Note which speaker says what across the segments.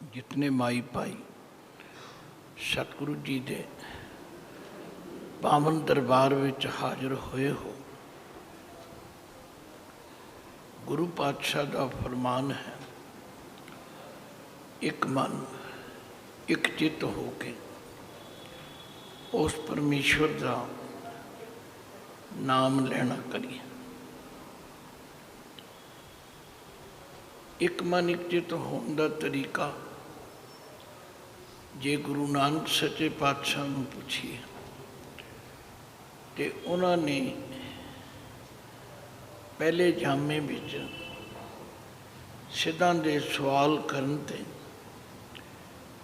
Speaker 1: जितने माई भाई सतगुरु जी के पावन दरबार विच हाजिर होए हो, गुरु पातशाह का फरमान है, एक मन एक चित हो के उस परमेश्वर का नाम लेना करिए। एक मन एक चित होने का तरीका जे गुरु नानक सच्चे पातशाह नूं पूछिए तो उन्होंने पहले जामे विच सिद्धां दे सवाल करन ते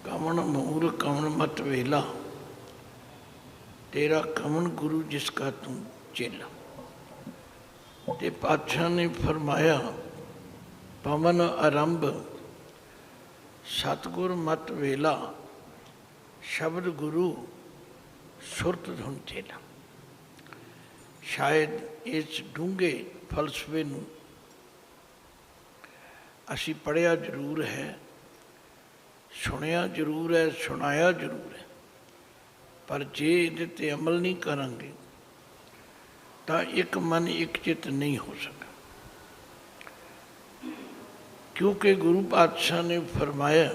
Speaker 1: कमन मूर कमन मत वेला, तेरा कमन गुरु जिसका तू चेला। ते पातशाह ने फरमाया पवन आरंभ सतगुर मत वेला, शब्द गुरु सुरत धुन चेला। शायद इस डूंघे फलसफे नूं असी पढ़िया जरूर है, सुनिया जरूर है, सुनाया जरूर है, पर जे इहदे ते अमल नहीं करांगे तो एक मन एक चित नहीं हो सका। क्योंकि गुरु पातशाह ने फरमाया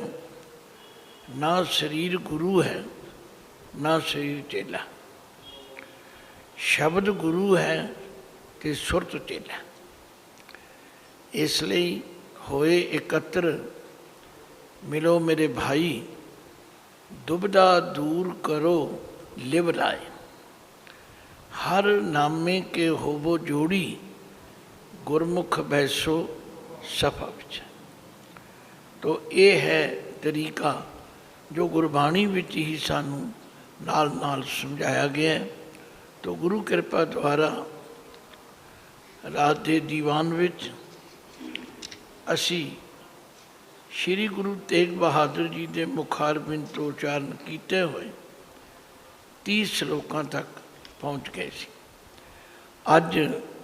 Speaker 1: ना शरीर गुरु है ना शरीर चेला, शब्द गुरु है तो सुरत चेला। इसलिए होए एकत्र मिलो मेरे भाई, दुबदा दूर करो लिव लाए, हर नामे के होवो जोड़ी, गुरमुख बैसो सफा विच। तो ये है तरीका जो गुरबाणी विच ही सानू नाल नाल समझाया गया है। तो गुरु कृपा द्वारा रात के दीवान विच असी श्री गुरु तेग बहादुर जी के मुखारबिंद तो उच्चारण किए हुए 30 श्लोकों तक पहुँच गए सी। अज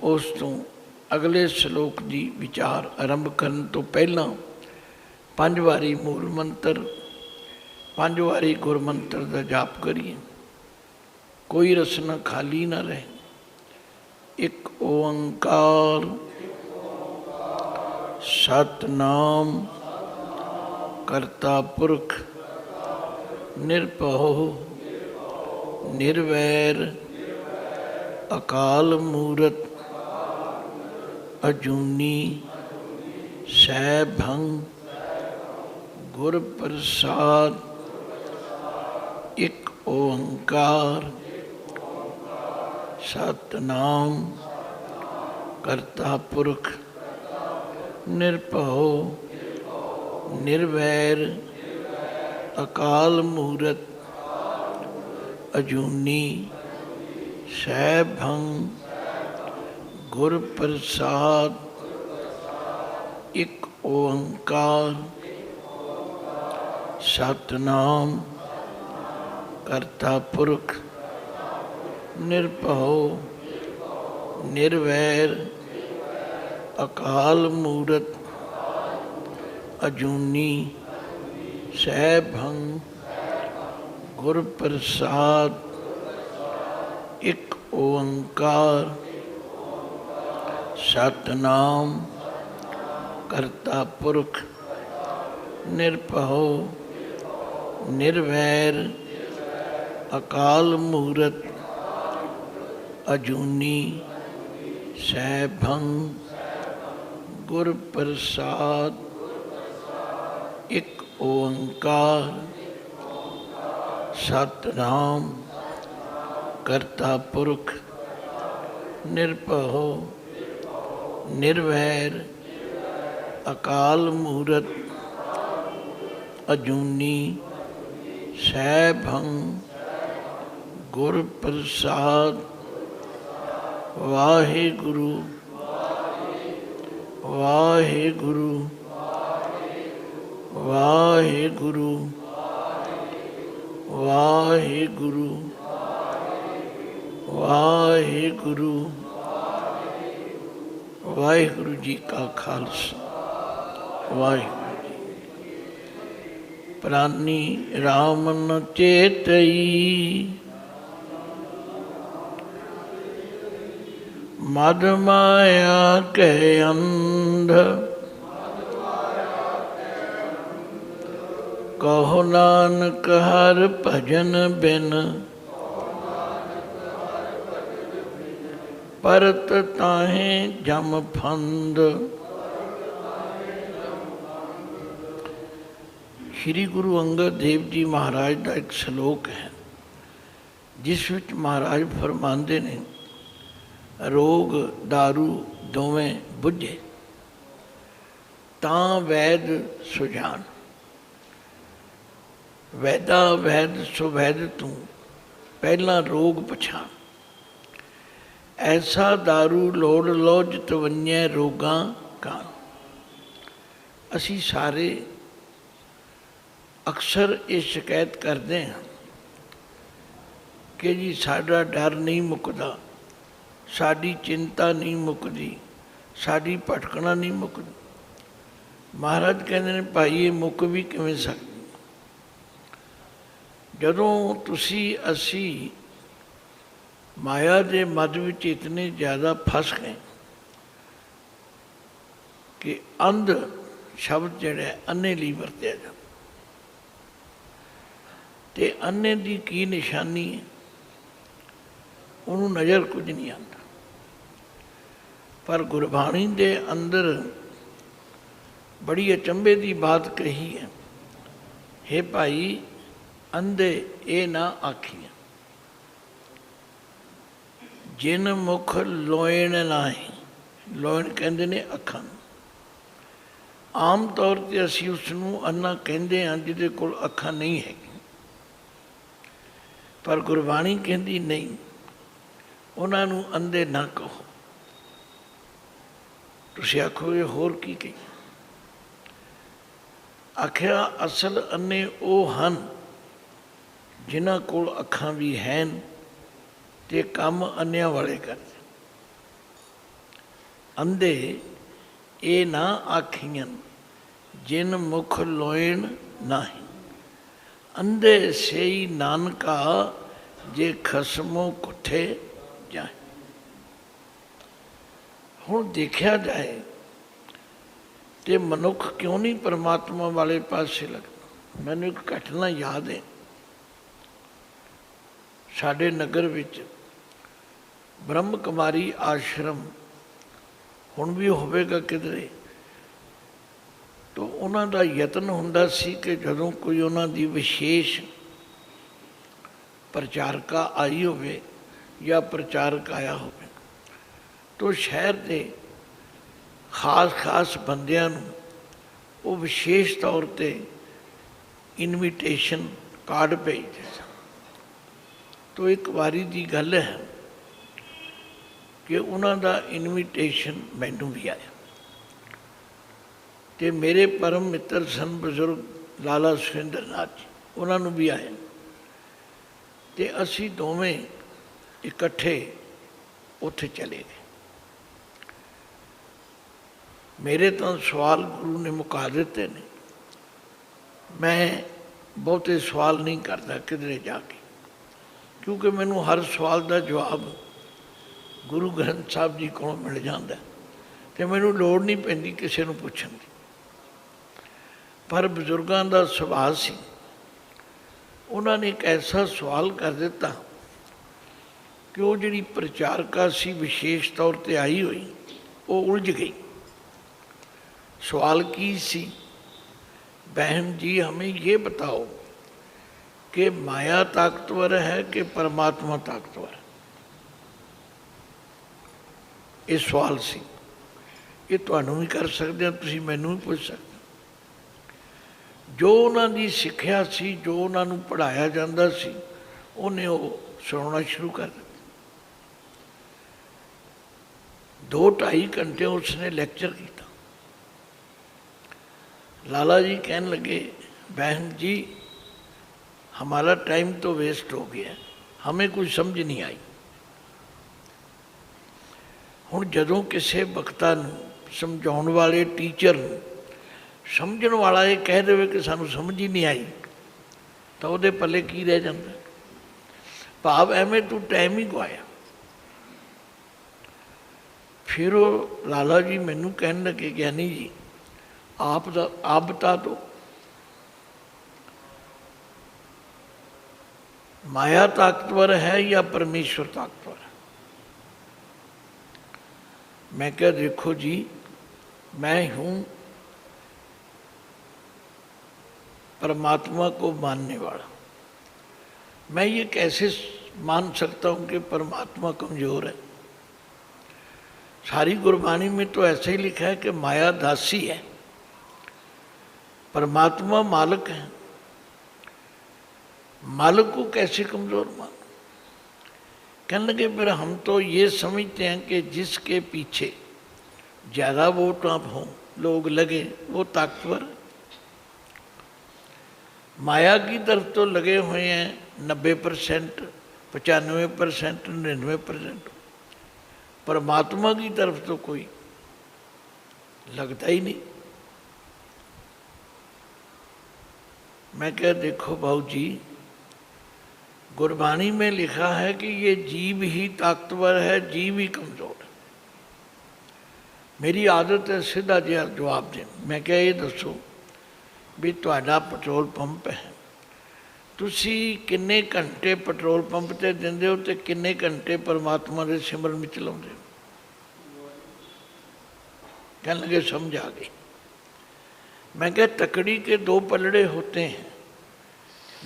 Speaker 1: उस तो अगले श्लोक की विचार आरंभ करने तो पहला 5 वारी मूल मंत्र 5 वारी गुरमंत्र का जाप करिए, कोई रसना खाली ना रहे। एक ओंकार सतनाम करता पुरख निरभउ निर्वैर अकाल मूरत अजूनी सैभंग गुर प्रसाद। एक ओंकार सतनाम करता पुरख निरभउ निर्वैर अकाल मूरत अजूनी सैभंग गुर प्रसाद। एक ओंकार सतनाम करता पुरख निरभउ निर्वैर अकाल मूरत अजूनी सैभंग गुर प्रसाद। एक ओंकार सतनाम करता पुरख निरभउ निर्वैर अकाल मूरत अजूनी सैभंग गुर प्रसाद। एक ओंकार सतनाम करता पुरख निरभउ निर्वैर अकाल मूरत अजूनी सैभंग गुर प्रसाद। वाहिगुरु वाहिगुरु वाहिगुरु वाहिगुरु वाहिगुरु। वाहिगुरु जी का खालसा वाहिगुरु जी। प्राणी राम न चेतई। मद माया के अंध कहो नानक हर भजन बिन। परत ताहे जम फंद। श्री गुरु अंगद देव जी महाराज का एक श्लोक है जिस विच महाराज फरमाते ने, रोग दारू दोवें बुझे तां वैद सुजान। वैदा वैद सुवैद तू पहला रोग पछाण। ऐसा दारू लोड़ लो जित वन्य रोगां कान। असी सारे अक्सर ये शिकायत करते हैं कि जी साडा डर नहीं मुकदा, साडी चिंता नहीं मुकदी, साडी भटकना नहीं मुकदी। महाराज कहते हैं भाई ये मुक भी किवें सकदी। जदों तुसी असी माया के मद विच इतने ज़्यादा फस गए कि अंध शब्द जिहड़ा अन्ने लई वरतिया जाता। ते अन्ने की की निशानी है, उन्होंने नज़र कुछ नहीं आता। पर गुरबाणी के अंदर बड़ी अचंभे की बात कही है, हे भाई अंधे ये ना आखिए जिन मुख लोयण नाही। लोयण कहते ने अखां। आम तौर पर असी उसनूं अन्ना कहते हैं जिहदे कोल अखां नहीं है, पर गुरबाणी कहती नहीं, उन्होंने अंधे ना कहो। तुसीं आखोगे होर की कही? आखिया असल अन्ने वो हैं जिन्हां कोल अखां भी हैं ते काम अन्नियां वाले करते। अंधे ये ना आखियन जिन मुख लोयण नाही। अंधे से ही नानका जे खसमों कुठे जाए। हुण देखा जाए तो मनुख क्यों नहीं परमात्मा वाले पासे लगता। मैनूं एक घटना याद है, साडे नगर विच ब्रह्म कुमारी आश्रम हुण भी होवेगा किधरे, तो उन्हों का यतन हुंदा सी कि जदों कोई उन्हों की विशेष प्रचारका आई होवे या प्रचारक आया होवे, तो शहर के खास खास बंदियां नूं वो विशेष तौर पर इनविटेशन कार्ड भेजते सन। तो एक बारी की गल है कि उन्हों का इनविटेशन मैनू भी आया। तो मेरे परम मित्र सन बजुर्ग लाला सुरेंद्र नाथ जी, उन्होंने भी आए। तो असी दोवें इकट्ठे उत्थे चले गए। मेरे तो सवाल गुरु ने मुका दिते ने। मैं बहुते सवाल नहीं करता किधरे जाके, क्योंकि मैनू हर सवाल का जवाब गुरु ग्रंथ साहब जी को मिल जाता, तो मैनू लोड़ नहीं पैंदी किसी को पुछण की। पर बजुर्गों का सुभाव सी, उन्होंने एक ऐसा सवाल कर दिता कि वो जी प्रचारका सी विशेष तौर पर आई हुई, वो उलझ गई। सवाल की सी, बहन जी हमें ये बताओ कि माया ताकतवर है कि परमात्मा ताकतवर है? ये सवाल सी। ये तुहानू भी कर सकते हैं, तुसीं मैनू भी पूछ सकते। जो उन्होंने सिक्ख्या सी, जो उन्होंने पढ़ाया जाता सी, उन्हें वो सुनाना शुरू कर दिया। 2-2.5 घंटे उसने लेक्चर किया। लाला जी कहने लगे, बहन जी हमारा टाइम तो वेस्ट हो गया, हमें कुछ समझ नहीं आई। हुण जदों किसी वक्ता नूं समझाउण वाले टीचर नूं समझण वाला ये कह देवे कि सानू समझ ही नहीं आई तो उहदे पल्ले की रह जाता। भाव एवें तू टाइम ही गवाया। फिर वो लाला जी मैनू कहन लगे ज्ञानी जी आप बता दो माया ताकतवर है या परमेश्वर ताकतवर है। मैं क्या देखो जी मैं हूँ परमात्मा को मानने वाला, मैं ये कैसे मान सकता हूँ कि परमात्मा कमज़ोर है। सारी गुरबाणी में तो ऐसे ही लिखा है कि माया दासी है, परमात्मा मालिक है। मालिक को कैसे कमज़ोर मानो। कहने लगे फिर हम तो ये समझते हैं कि जिसके पीछे ज़्यादा वोट आप हों लोग लगे वो ताकतवर है। माया की तरफ तो लगे हुए हैं 90%, 95%, 99%। परमात्मा की तरफ तो कोई लगता ही नहीं। मैं क्या देखो भाऊ जी गुरबाणी में लिखा है कि ये जीव ही ताकतवर है, जीव ही कमज़ोर है। मेरी आदत है सीधा जिहा जवाब दें। मैं क्या ये दसो भी तुहाडा पेट्रोल पंप है, तुसी किन्ने घंटे पेट्रोल पंप ते दिंदे हो ते किन्ने घंटे परमात्मा के सिमरन में लाउंदे हो। कहने लगे समझ आ गई। मैं क्या तकड़ी के दो पलड़े होते हैं,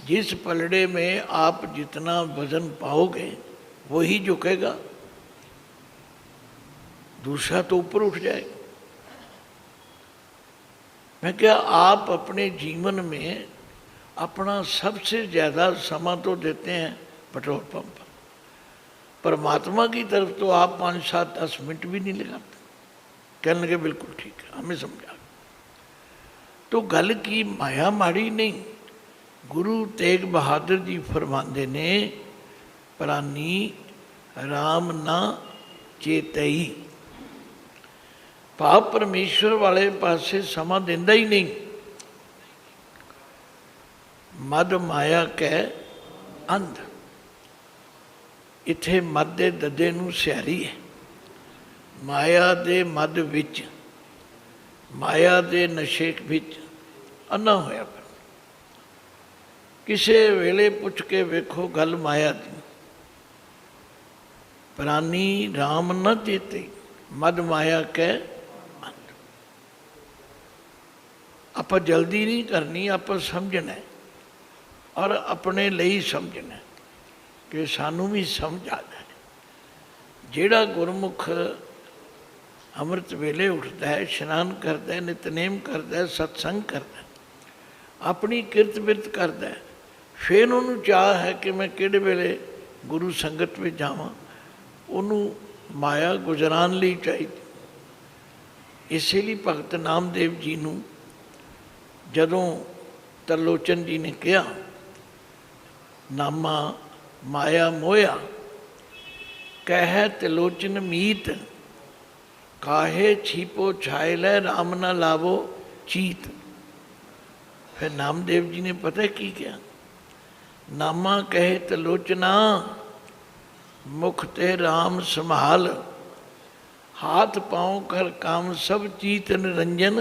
Speaker 1: जिस पलड़े में आप जितना वजन पाओगे वही झुकेगा, दूसरा तो ऊपर उठ जाएगा। मैं क्या आप अपने जीवन में अपना सबसे ज़्यादा समय तो देते हैं पेट्रोल पंप पर, परमात्मा की तरफ तो आप 5, 7, 10 मिनट भी नहीं लगाते। कहने लगे बिल्कुल ठीक है हमें समझा। तो गल की माया माड़ी नहीं। गुरु तेग बहादुर जी फरमाते ने प्राणी राम ना चेतई। भाव परमेश्वर वाले पासे समा देंदा ही नहीं। मद माया कै अंध। इत्थे मद दे ददे नूं सियारी है। माया दे मद विच माया दे नशे विच अन्ना होया पर किसे वेले पुछ के वेखो गल माया दी। प्राणी राम न चेते मद माया कै अंध। आप जल्दी नहीं करनी, आप समझना है और अपने लिए समझना कि सानू भी समझ आ जाए। जेड़ा गुरमुख अमृत वेले उठता है, इशनान करता है, नितनेम करता है, सत्संग करता है, अपनी किरत बिरत करता है, फिर उन्होंने चाह है कि मैं किहड़े वेले गुरु संगत में जावां, उन्होंने माया गुजरान ली चाहिए। इसलिए भगत नामदेव जी नूं जदों तरलोचन जी ने कहा नामा माया मोया कह तिलोचन मीत काहे छिपो छायल राम ना लावो चीत। फिर नामदेव जी ने पता की क्या, नामा कहे तिलोचना मुख ते राम संभाल, हाथ पाँव कर काम सब चीत निरंजन।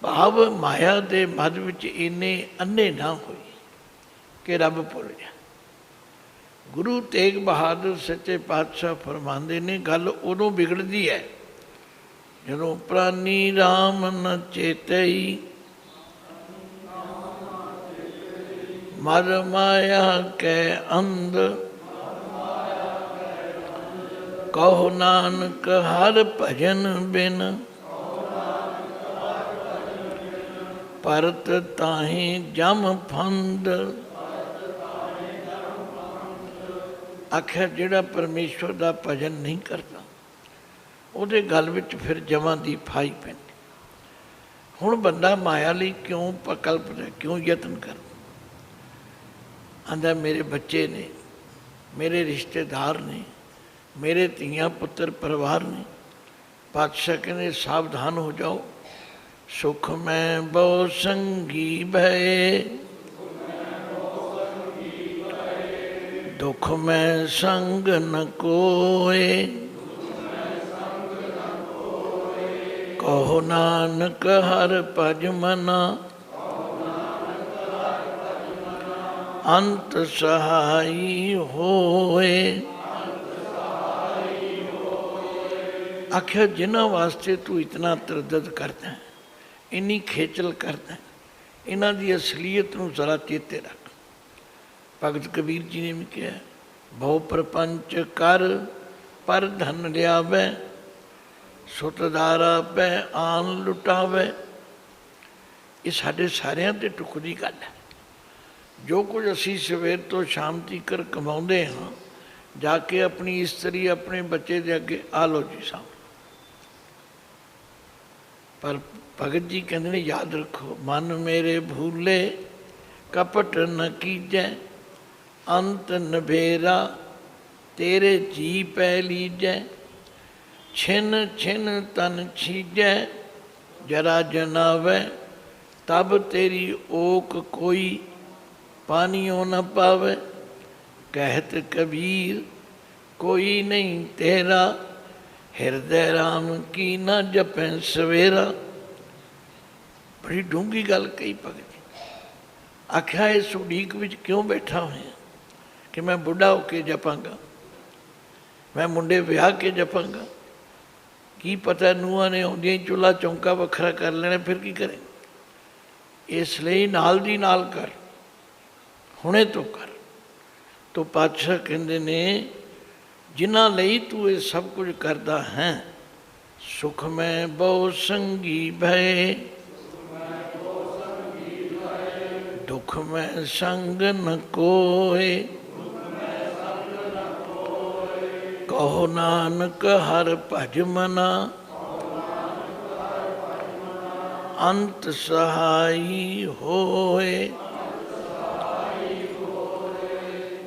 Speaker 1: भाव माया दे मद विच इन्ने अन्ने ना होई कि रब भुल जा। गुरु तेग बहादुर सच्चे पातशाह फरमाते ने गल उदों बिगड़ती है जदों प्राणी राम न चेतई मद माया कै अंध। कहो नानक हर भजन बिन परत ताहि जम फंद। आख्या जिहड़ा परमेश्वर का भजन नहीं करता उहदे गल विच फिर जमां दी फाई पैंदी। हुण बंदा माया लई क्यों कल्पदा, क्यों यतन करदा। आंदा मेरे बच्चे ने, मेरे रिश्तेदार ने, मेरे धीआं पुत्र परिवार ने। पातशाह कहने सावधान हो जाओ, सुख में बहु संगी भये, दुख में संग न कोय, कहो नानक हर भज मना, अंत सहाई होए। आखिया जिन्हां वास्ते तू इतना तरदद करता है, इन्नी खेचल करता है, इन्हां दी असलीयत नूं जरा चेते रख। भगत कबीर जी ने भी कहा, बहु प्रपंच कर पर धन लियावै, सुतदारा पै आन लुटावे। ये साढ़े सारिਆਂ ते टुकदी गल है। जो कुछ असी सवेर तो शाम तीकर कमाते हाँ, जाके अपनी इस्त्री अपने बच्चे के अगे आ लो जी सामने। पर भगत जी कहते ने याद रखो, मन मेरे भूले कपट न कीजै, अंत नभेरा तेरे जी पै लीजै, छिन छिन तन छीजै, जरा जनावै तब तेरी ओक कोई, पानियों न पावे। कहत कबीर कोई नहीं तेरा, हृदय राम की न जपै सवेरा। बड़ी डूंगी गल कही भगत जी। आख्या इस उड़ीक विच क्यों बैठा होया कि मैं बुढ़ा होके जपांगा, मैं मुंडे विआह के जपांगा। की पता नूहां ने आउंदियां ही चूल्हा चौंका वखरा कर लेना, फिर की करें। इसलिए नाल दी नाल कर, हुणे तो कर। तो पातशाह कहते ने जिन्हां लई तू ये सब कुछ करदा है, सुख में बहु संगी भये, दुख में संग न कोय, कहो नानक हर भज मना, अंत सहाई होए।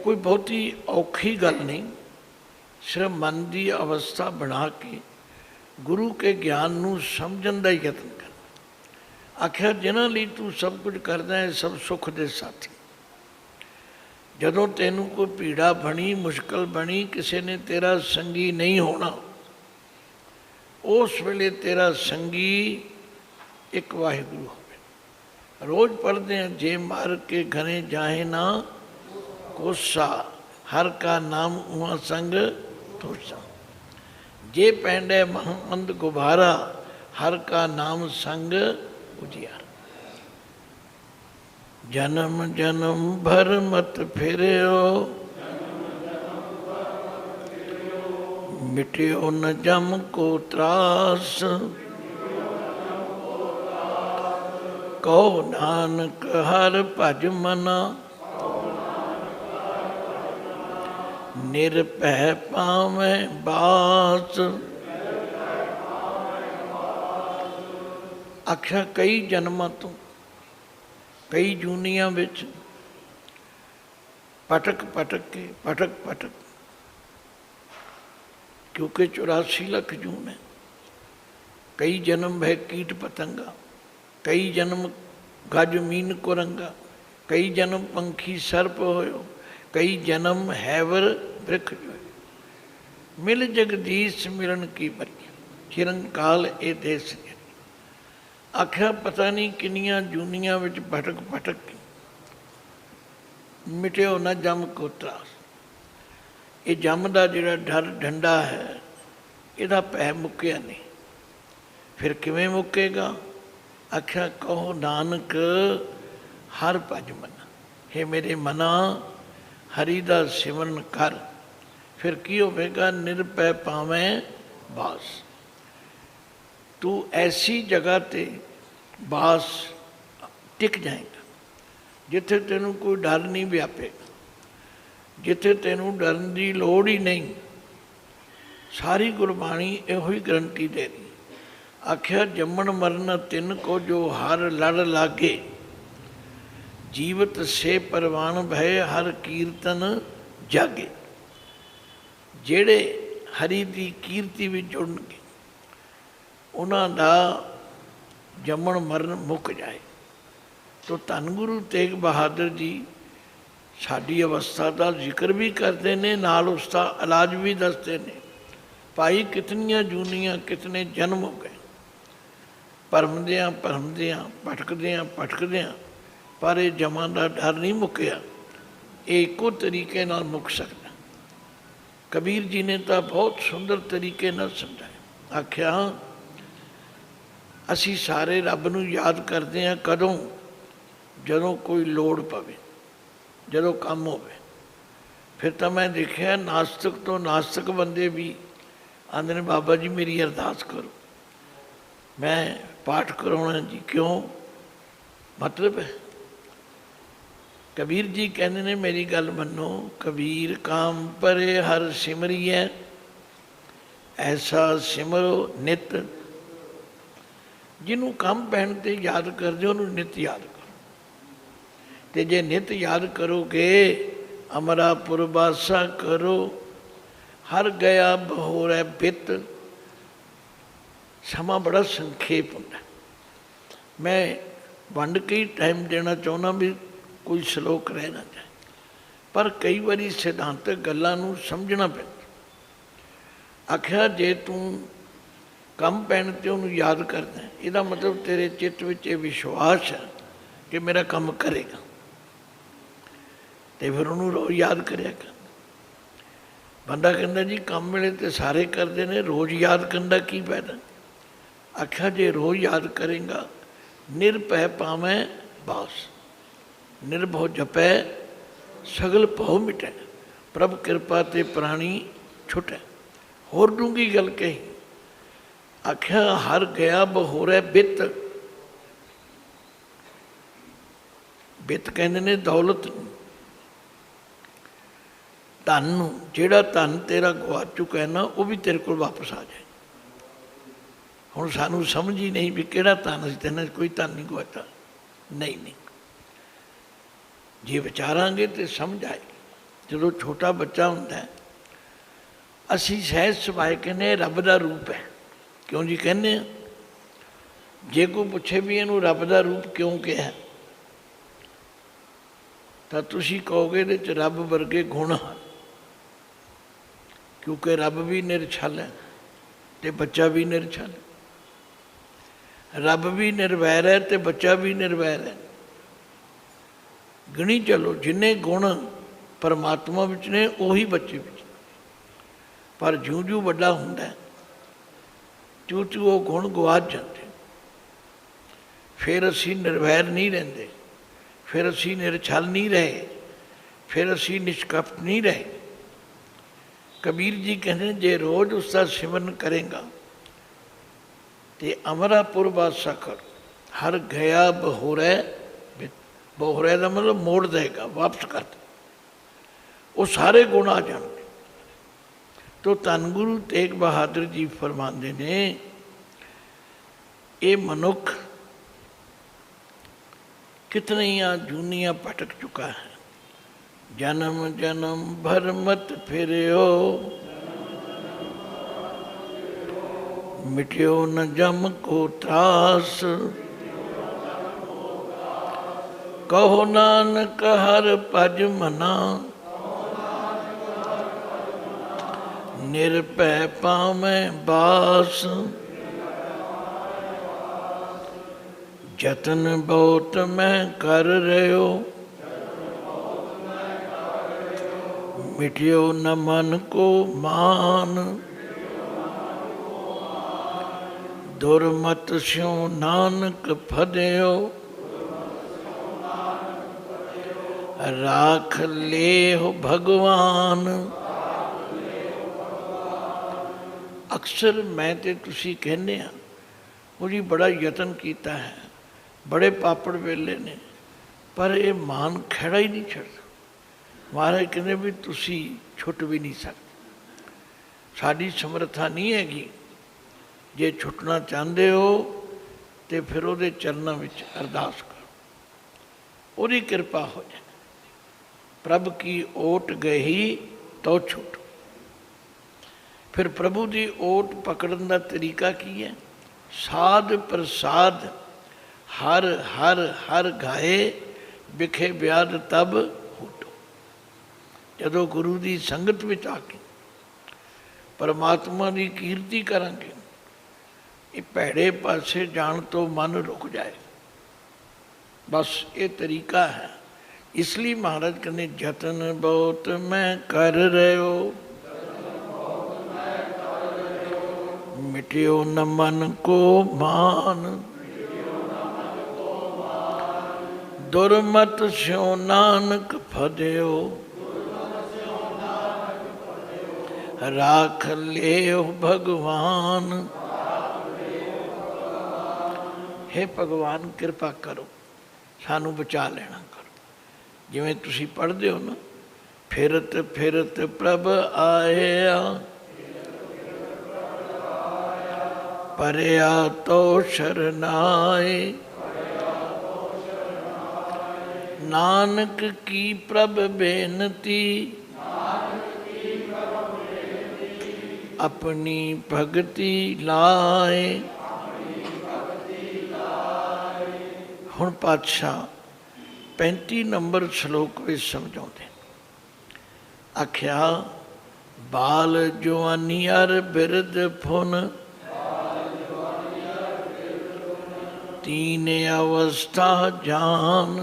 Speaker 1: कोई बहुती औखी गल नहीं, सिर्फ मन की अवस्था बना के गुरु के ज्ञान नूं समझण दा यतन कर। आखिया जिन्हां लई तू सब कुछ करदा है, सब सुख दे साथी। जदों तैनूं कोई पीड़ा बनी, मुश्किल बनी, किसी ने तेरा संगी नहीं होना, उस वेले तेरा संगी एक वाहिगुरु होवे। रोज़ पढ़ते हैं, जे मार के घने जाए ना कोसा, हर का नाम उहाँ संग तोसा। जे पैंडे महमंद गुबारा, हर का नाम संग उजियार। जन्म जन्म भर मत फिरो, मिट्यो न जम को त्रास, कहो नानक हर भज मना, निरभय पावै बास। आख्या कई जन्मां तो, कई जूनियां विच पटक पटक क्योंकि 84 लाख जून है। कई जन्म है कीट पतंगा, कई जन्म गज मीन कुरंगा, कई जन्म पंखी सर्प होयो, कई जन्म हैवर वृक्ष जो। मिल जगदीश मिलन की बरी, चिरंकाल ए देश। आख्या पता नहीं किनिया जूनिया विच भटक के मिट्यो न जम को त्रास। ये जम का जिहड़ा डर डंडा है, इहदा भै मुक्या नहीं, फिर किवें मुकेगा। आख्या कहो नानक हर भज मना, हे मेरे मना हरि दा सिमरन कर, फिर की होवेगा। निरभय पावें बास, तू ऐसी जगह ते बास टिक जाएगा जिथे तेनू कोई डर नहीं व्यापेगा, जिथे तेनू डरन की लोड़ ही नहीं। सारी गुरबाणी इहो ही गारंटी दे रही। आख्या जम्मन मरन तिन को जो हर लड़ लागे, जीवत से परवान भय हर कीर्तन जागे। जेड़े हरि की कीर्ति में जुड़नगे, उन्हां दा जमन मरण मुक जाए। तो धन गुरु तेग बहादुर जी साडी अवस्था का जिक्र भी करते हैं, नाल उसका इलाज भी दसते हैं। भाई कितनियां जूनियां कितने जन्म हो गए, भरमदियाँ भटकदियाँ पर यह जमां का डर नहीं मुक्या। ये एको तरीके नाल मुक सकता। कबीर जी ने तो बहुत सुंदर तरीके नाल समझाया। आख्या असी सारे रब नूं याद करते हैं कदों, जदों कोई लोड़ पवे, जदों काम होवे। फिर तो मैं देखा नास्तिक तो नास्तिक बंदे भी आंदे ने बाबा जी मेरी अरदास करो, मैं पाठ कराउणा जी। क्यों? मतलब है कबीर जी कहते ने मेरी गल मनो, कबीर काम परे हर सिमरिए, ऐसा सिमरो नित। जिन्हों काम पैण ते याद करदे उन्होंने नित याद करो। ते जे नित याद करोगे अमरापुर बासा करो, हर गया बहोरै बित। समा बड़ा संखेप होंदा। मैं वंड के ही टाइम देना चाहुंदा भी कोई श्लोक रह ना जाए, पर कई बारी सिद्धांतक गल्लां नूं समझना पैंदा। आख्या जे तू कम पैण ते उन्होंने याद करना, इसदा मतलब तेरे चित्त विच ये विश्वास है कि मेरा काम करेगा, तो फिर उन्होंने रोज़ याद करिया कर। बंदा कहता जी काम वेले तो सारे करते हैं, रोज़ याद करने का की फायदा। आख्या जे रोज़ याद करेगा, निरभय पावै बास, निर्भव जपै सगल भव मिटै, प्रभ कृपा ते प्राणी छुटै। होर डूंगी गल कही। आख्या हर गया बहोरै बित। बित कहते ने दौलत नूं, धन नूं। जिहड़ा धन तेरा गवा चुका है ना, वो भी तेरे को वापस आ जाए। हुण सानू समझ ही नहीं भी किहड़ा धन असीं तेरे कोई धन नहीं गवाता। नहीं जे विचारांगे तो समझ आएगी। जो छोटा बच्चा हुंदा है, असीं सहज सुभाए कहने रब का रूप है। क्यों जी कहने? जे कोई पूछे भी इहनूं रब का रूप क्यों कहा, तो तुसीं कहोगे इहदे च रब वर्गे गुण हैं। क्योंकि रब भी निरछल है तो बच्चा भी निरछल है, रब भी निर्वैर है तो बच्चा भी निर्वैर है। गिणी चलो जिन्ने गुण परमात्मा विच ने उही बच्चे विच, पर ज्यों ज्यों वड्डा हुंदा है त्यों त्यों वो गुण गवाच जाते। फिर असीं निर्वैर नहीं रहिंदे, फिर असीं निरछल नहीं रहे, फिर असीं निष्कपट नहीं रहे। कबीर जी कहते जे रोज़ उसका सिमरन करेगा तो अमरापुर बादशाह कर, हर गया बहोरै। बहोरै का मतलब मोड़ देगा, वापस कर दे, वो सारे गुण आ जाएंगे। तो धन गुरु तेग बहादुर जी फरमाते ने ये मनुख कितनियां जूनियां भटक चुका है, जन्म जन्म भर मत फिरियो, मिट्यो न जम को त्रास। कहो नानक हर भज मना, निरभय पावै बास। जतन बहुत मैं कर रहो, मिटियो न मन को मान। दुर्मत स्यों नानक फदियो, राख लेहो भगवान। अक्सर मैं ते तुसी कहने वो जी बड़ा यतन किया है, बड़े पापड़ वेले ने, पर ये मान खड़ा ही नहीं छड़ता। महाराज कहते भी तुसी छुट भी नहीं सकते, साड़ी समर्था नहीं हैगी। जे छुटना चाहते हो तो फिर वो चरणों में अरदास करो, उहदी कृपा हो जाए। प्रभ की ओट गही तो छुटो। फिर प्रभु की ओट पकड़न का तरीका की है? साध प्रसाद हर हर हर गाए बिखे ब्याद तब हूटो। जदों गुरु की संगत में आके परमात्मा की कीर्ति करांगे, ये भैड़े पासे जान तो मन रुक जाए। बस ये तरीका है। इसलिए महाराज कहते जतन बहुत मैं कर रहे हो, मिटियो न मन को मान, दुर्मत स्यो नानक फदियो, राख ले भगवान। हे भगवान कृपा करो, सानू बचा लेना करो। जिवें तुसी पढ़दे हो ना, फिरत फिरत प्रभ आया, परया तो शरनाए, नानक की प्रभ बेनती, अपनी भगति लाए। हुण पातशाह 35 नंबर श्लोक में समझाते, आख्या बाल जवानी अर बिरद फुन, तीन अवस्था जान,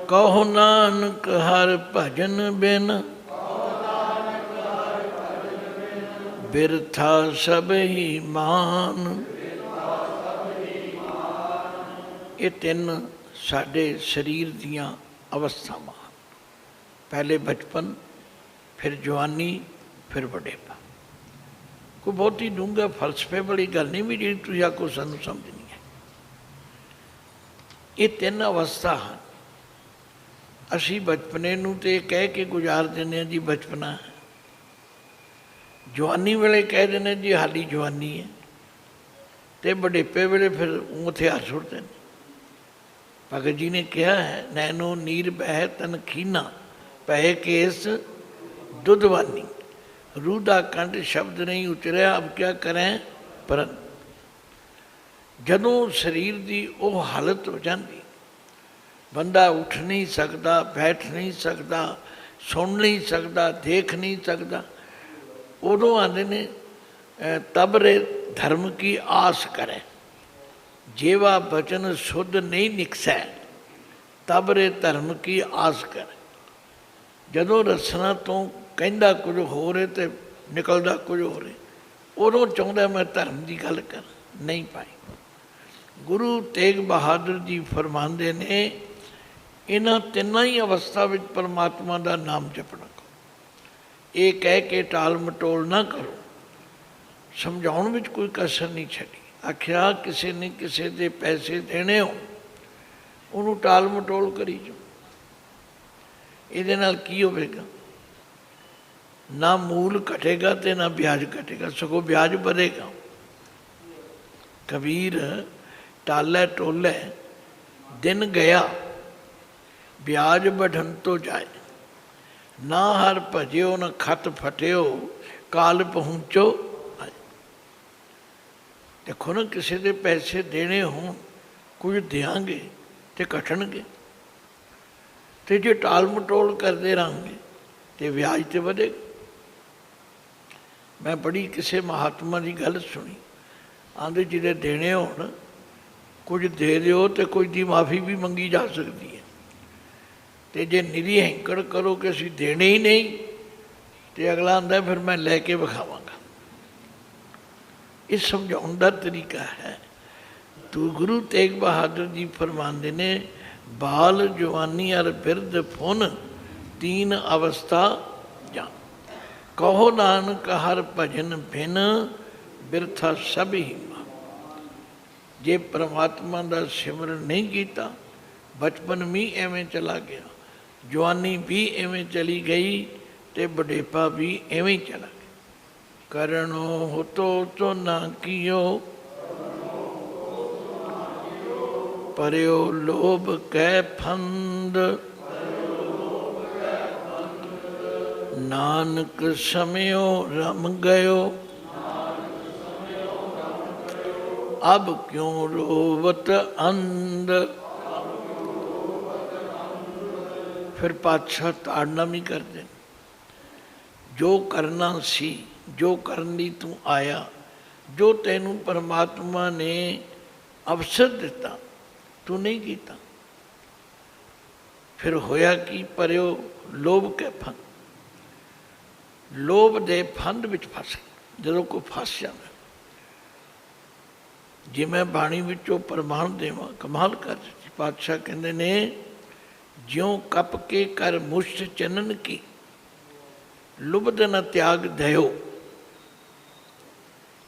Speaker 1: कहो नानक हर भजन बिन, बिरथा सब ही मान। ये तीन साडे शरीर दियां अवस्थावां, पहले बचपन, फिर जवानी, फिर बुढ़ेपा। कोई बहुत ही डूंगा फलसफे वाली गल नहीं भी जी तुसीं आखो सानूं समझनी है। ये तीन अवस्था हैं। असी बचपने नूं ते कह के गुजार देने जी बचपना है, जवानी वेले कह देने जी हाली जवानी है, तो बुढ़ेपे वेले फिर हथियार सुटते हैं। भगत जी ने कहा है नैनो नीर बह तन खीना, पै केस दुधवानी, रूह दा कंठ शब्द नहीं उतरिया, अब क्या करें परन। जदों शरीर की वो हालत हो जाती, बंदा उठ नहीं सकता, बैठ नहीं सकता, सुन नहीं सकता, देख नहीं सकता, उदों आते ने तब रे धर्म की आस करे, जेवा बचन शुद्ध नहीं निकसै, तब रे धर्म की आस करे। जदों रसना तो कहता कुछ हो रहे तो निकलता कुछ हो रहे, उदों चाहता मैं धर्म की गल कर, नहीं पाई। गुरु तेग बहादुर जी फरमाते ने इन्हां तिन्नां ही अवस्था में परमात्मा का नाम जपना करो। ये कह के टाल मटोल ना करो, समझाउण विच कोई कसर नहीं छड़ी। आख्या किसी ने किसी के पैसे देने हो, उन्होंने टाल मटोल करी जो, ये नाल की होवेगा? ना मूल घटेगा तो ना ब्याज घटेगा, सगों ब्याज बढ़ेगा। कबीर टाले टोले दिन गया, ब्याज बढ़न तो जाए, ना हर भजियो न खत फटियो, काल पहुँचो आए। देखो ना किसी के पैसे देने हों, कुछ देंगे तो घटणगे, तो जो टाल मटोल करते रहेंगे तो ब्याज तो बढ़ेगा। मैं बड़ी किसी महात्मा की गल सुनी, आंदे जिदे देने होण कुछ दे दो तो कुछ की माफ़ी भी मंगी जा सकती है, तो जे निरी हैंकड़ करो कि असीं देने ही नहीं, तो अगला आंदा फिर मैं लैके विखावांगा। इस समझाउण दा तरीका है। तो गुरु तेग बहादुर जी फरमाते ने बाल जवानी और बिरद फुन, तीन अवस्था जान, कहो नानक हर भजन बिन, बिरथा सब ही मान। जे परमात्मा का सिमरन नहीं किया, बचपन भी एवं चला गया, जवानी भी एवं चली गई, तो बुढ़ेपा भी एवं चला गया। करनो हो तो ना कियो, परयो लोभ कै फंद, नानक समयो रम गयो, अब क्यों रोवत अंध। फिर पातशाह ताड़ना भी करते, जो करना सी, जो करनी तू आया, जो तेनू परमात्मा ने अवसर दिता, तू नहीं किया। फिर होया कि परयो लोभ के फंद, लोभ दे फंद विच फस गए। जो कोई फस जाता, जे मैं बाणी विचों प्रमाण देवां, कमाल कर दित्ती। पातशाह कहते ने, ज्यों कप के कर मुष्ट चनन की, लुभद न त्याग दयो।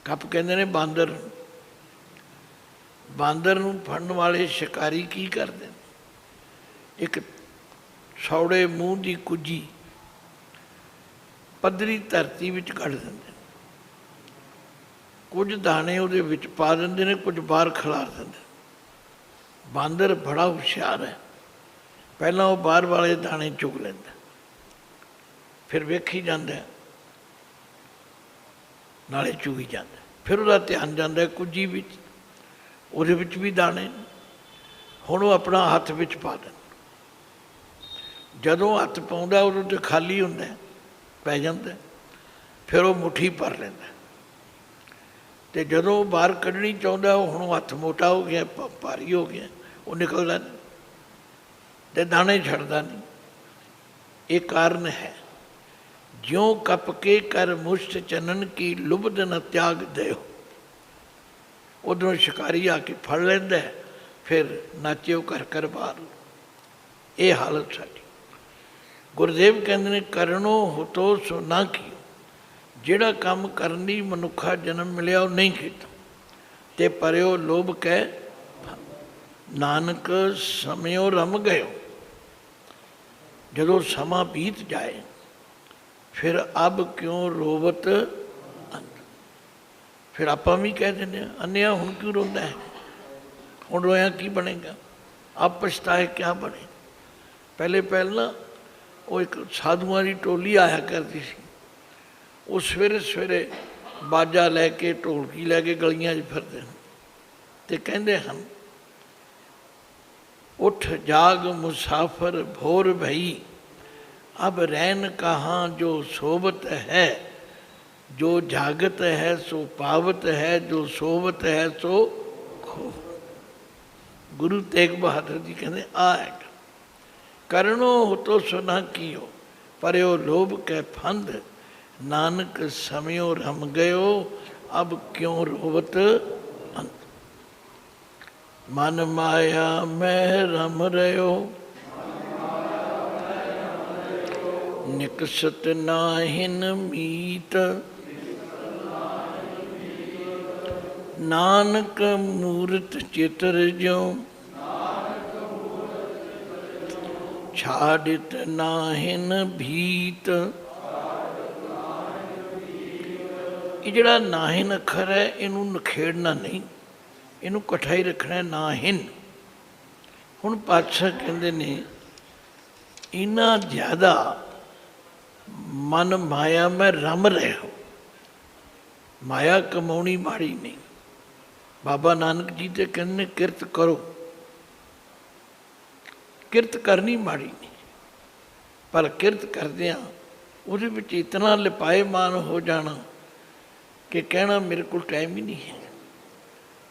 Speaker 1: कप कहते ने बांदर, बांदर नूं फड़न वाले शिकारी की करते हैं, एक सौड़े मूँह की कुजी पद्धरी धरती विच कढ़ देंदे, कुछ दाने उहदे विच पा देंदे ने, कुछ बाहर खिलार देंदे। बांदर बड़ा हुशियार है, पहला वो बाहर वाले दाने चुग लेंदा, फिर वेखी जाता है, नाले चुगी जाता, फिर उसका ध्यान जाता है कुजी विच, उहदे विच भी दाने, हुण वो अपना हथ विच पा देंदा। जदों हथ पाउंदा उदों तो खाली हुंदा, पै जांदा, फिर वो मुट्ठी भर लैंदा, ते जदों बाहर कढ़नी चाहुंदा हुण हथ मोटा हो गया, भारी हो गया, वो निकलदा नहीं ते दाने छड्डदा नहीं। ये कारण है, ज्यों कप के कर मुष्ट चनन की, लुभद न त्याग दयो। उधरों शिकारी आके फड़ लैंदा है, फिर नाचियो कर कर बाहर। ये हालत साडी। गुरुदेव कहते हैं, करनो हुतो सो ना कियो। जिहड़ा काम करन लई मनुखा जन्म मिलिया वो नहीं किया, ते परयो लोभ कै नानक समयो रम गयो। जदों समा बीत जाए, फिर अब क्यों रोवत अंध। फिर आपां भी कह देंगे, अन्या हुण क्यों रोंदा है, हुण रोया की बनेगा, अब पछताए क्या बने। पहले ना वो एक साधुआं की टोली आया करती सी, वो सवेरे सवेरे बाजा लैके ढोलकी लैके गलियां फिरते हैं, तो कहते हैं, उठ जाग मुसाफर भोर भई, अब रैन कहाँ जो सोबत है, जो जागत है सो पावत है, जो सोबत है सो खो। गुरु तेग बहादुर जी कहते आ है, करनो हो तो सुना कियो, परयो लोभ कै फंद, नानक समयो रम गयो, अब क्यों रोवत अंत। मन माया मैं रम रहो, निकसत नाहिन मीत, नानक मूरत चित्र ज्यों, छाड़ित नाहिन भीत। ये जिहड़ा नाहिन अखर है, इनू नखेड़ना नहीं, इनू इकट्ठा ही रखना है, नाहिन। हुण पातशाह कहते ने, इन्ना ज़्यादा मन माया में रम रहे हो। माया कमाउणी माड़ी नहीं। बाबा नानक जी तो कहते किरत करो, किरत करनी माड़ी नहीं, पर किरत करदियां उहदे विच इतना लिपाएमान हो जाना कि कहना मेरे को टाइम ही नहीं है।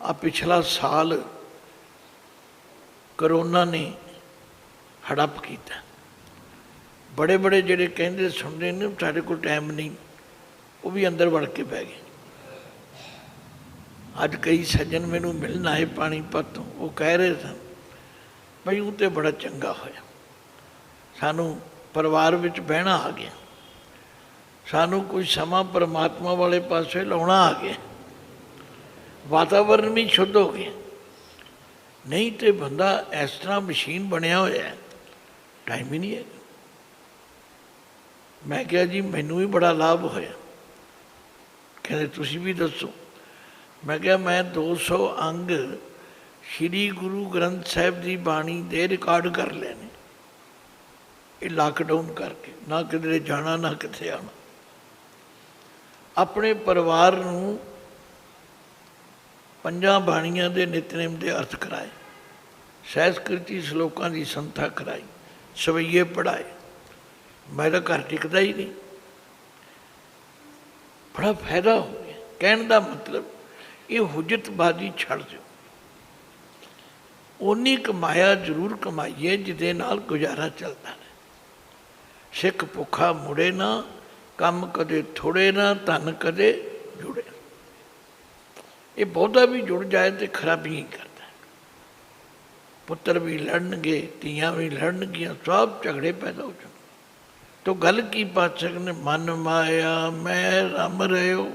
Speaker 1: आ पिछला साल करोना ने हड़प किया, बड़े बड़े जिहड़े कहंदे सुनते ने साडे कोल टाइम नहीं, वो भी अंदर वड़ के बह गए। अज कई सज्जन मैनू मिलन आए पानीपत तो, वो कह रहे सन भाई वो तो बड़ा चंगा होया, सानू परिवार विच बहना आ गया, सानू कोई समा परमात्मा वाले पासे लाउणा आ गया, वातावरण भी शुद्ध हो गया। नहीं तो बंदा इस तरह मशीन बनया होया है, टाइम ही नहीं है। मैं क्या जी मैनू भी बड़ा लाभ होया, कहते तुसीं भी दसो। मैं क्या मैं 200 अंग श्री गुरु ग्रंथ साहिब की बाणी दे रिकॉर्ड कर लेने, ये लॉकडाउन करके, ना किधरे जाना ना किथे आना। अपने परिवार नूं ਪੰਜਾਂ ਬਾਣੀਆਂ ਦੇ ਨਿਤਨੇਮ ਦੇ ਅਰਥ ਕਰਾਏ, ਸਹਿਸਕ੍ਰਿਤੀ ਸ਼ਲੋਕਾਂ ਦੀ ਸੰਥਾ ਕਰਾਈ, ਸਵਈਏ ਪੜ੍ਹਾਏ। ਮੈਂ ਤਾਂ ਘਰ ਟਿਕਦਾ ਹੀ ਨਹੀਂ। ਬੜਾ ਫਾਇਦਾ ਹੋ ਗਿਆ। ਕਹਿਣ ਦਾ ਮਤਲਬ ਇਹ ਹੁਜਤਬਾਜ਼ੀ ਛੱਡ ਦਿਓ। ਓਨੀ ਕਮਾਇਆ ਜ਼ਰੂਰ ਕਮਾਈਏ ਜਿਹਦੇ ਨਾਲ ਗੁਜ਼ਾਰਾ ਚੱਲਦਾ ਰਹੇ। ਸਿੱਖ ਭੁੱਖਾ ਮੁੜੇ ਨਾ, ਕੰਮ ਕਦੇ ਥੋੜੇ ਨਾ, ਧਨ ਕਦੇ ਜੁੜੇ। ਇਹ ਬਹੁਤਾ ਵੀ ਜੁੜ ਜਾਏ ਤੇ ਖਰਾਬੀ ਹੀ ਕਰਦਾ। ਪੁੱਤਰ ਵੀ ਲੜਨਗੇ, ਧੀਆਂ ਵੀ ਲੜਨਗੀਆਂ, ਸਭ ਝਗੜੇ ਪੈਦਾ ਹੋ ਜਾਣ। ਤੋ ਗੱਲ ਕੀ ਪਾਤਸ਼ਾਹ ਨੇ, ਮਨ ਮਾਇਆ ਮੈਂ ਰਮ ਰਹਿਓ,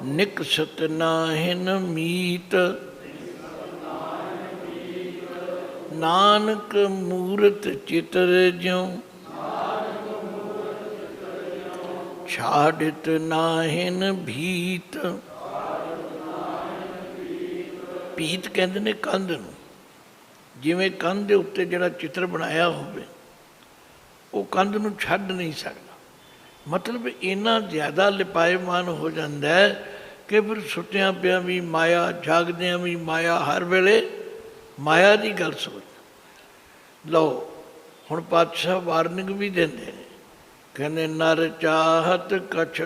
Speaker 1: ਨਿਕਸਤ ਨਾਹਿਨ ਮੀਤ, ਨਾਨਕ ਮੂਰਤ ਚਿਤਰ ਜਿਉ, ਛਾੜਿਤ ਨਾਹਿਨ ਭੀਤ। ਭੀਤ ਕਹਿੰਦੇ ਨੇ ਕੰਧ ਨੂੰ। ਜਿਵੇਂ ਕੰਧ ਦੇ ਉੱਤੇ ਜਿਹੜਾ ਚਿੱਤਰ ਬਣਾਇਆ ਹੋਵੇ ਉਹ ਕੰਧ ਨੂੰ ਛੱਡ ਨਹੀਂ ਸਕਦਾ। ਮਤਲਬ ਇੰਨਾ ਜ਼ਿਆਦਾ ਲਿਪਾਇਮਾਨ ਹੋ ਜਾਂਦਾ ਹੈ ਕਿ ਫਿਰ ਸੁੱਤਿਆਂ ਪਿਆਂ ਵੀ ਮਾਇਆ, ਜਾਗਦਿਆਂ ਵੀ ਮਾਇਆ, ਹਰ ਵੇਲੇ ਮਾਇਆ ਦੀ ਗੱਲ ਸੋਚ ਲਓ। ਹੁਣ ਪਾਤਸ਼ਾਹ ਵਾਰਨਿੰਗ ਵੀ ਦਿੰਦੇ ਨੇ, ਕਹਿੰਦੇ ਨਰ ਚਾਹਤ ਕਛ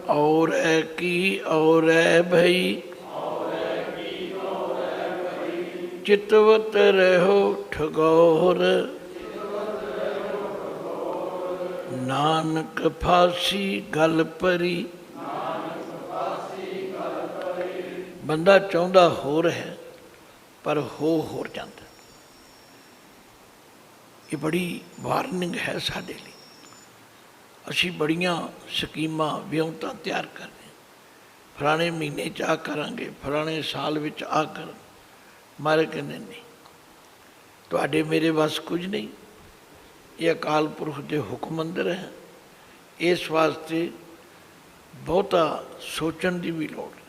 Speaker 1: ਔਰ ਹੈ ਕੀ ਔਰ ਹੈ ਭਈ, ਚਿਤਵਤ ਰਹੋ ਠਗੋਰ, ਨਾਨਕ ਫਾਸੀ ਗਲ ਪਰੀ। ਬੰਦਾ ਚਾਹੁੰਦਾ ਹੋਰ ਹੈ ਪਰ ਹੋਰ ਜਾਂਦਾ। ਇਹ ਬੜੀ ਵਾਰਨਿੰਗ ਹੈ ਸਾਡੇ ਲਈ। ਅਸੀਂ ਬੜੀਆਂ ਸਕੀਮਾਂ ਵਿਉਂਤਾਂ ਤਿਆਰ ਕਰਦੇ ਹਾਂ, ਫਲਾਣੇ ਮਹੀਨੇ 'ਚ ਆ ਕਰਾਂਗੇ, ਫਲਾਣੇ ਸਾਲ ਵਿੱਚ ਆ ਕਰ। ਮਾਰੇ ਕਹਿੰਦੇ ਨਹੀਂ, ਤੁਹਾਡੇ ਮੇਰੇ ਵੱਸ ਕੁਝ ਨਹੀਂ। ਇਹ ਅਕਾਲ ਪੁਰਖ ਦੇ ਹੁਕਮ ਅੰਦਰ ਹੈ। ਇਸ ਵਾਸਤੇ ਬਹੁਤਾ ਸੋਚਣ ਦੀ ਵੀ ਲੋੜ ਨਹੀਂ।